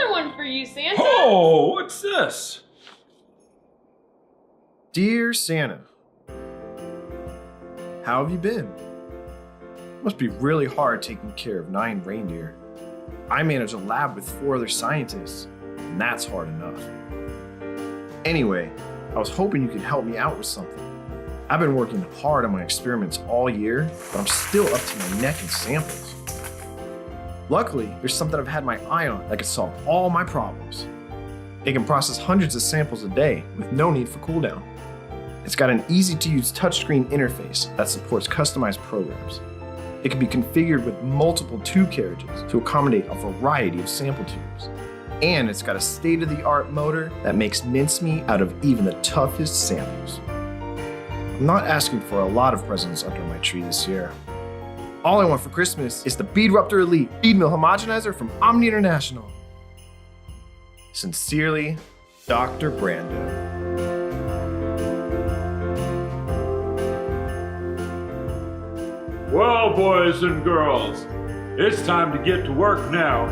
another one for you, Santa. Oh, what's this? Dear Santa, how have you been? Must be really hard taking care of 9 reindeer. I manage a lab with 4 other scientists, and that's hard enough. Anyway, I was hoping you could help me out with something. I've been working hard on my experiments all year, but I'm still up to my neck in samples. Luckily, there's something I've had my eye on that can solve all my problems. It can process hundreds of samples a day with no need for cooldown. It's got an easy-to-use touchscreen interface that supports customized programs. It can be configured with multiple tube carriages to accommodate a variety of sample tubes. And it's got a state-of-the-art motor that makes mincemeat out of even the toughest samples. I'm not asking for a lot of presents under my tree this year. All I want for Christmas is the Beadruptor Elite Bead Mill Homogenizer from Omni International. Sincerely, Dr. Brando. Well, boys and girls, it's time to get to work now.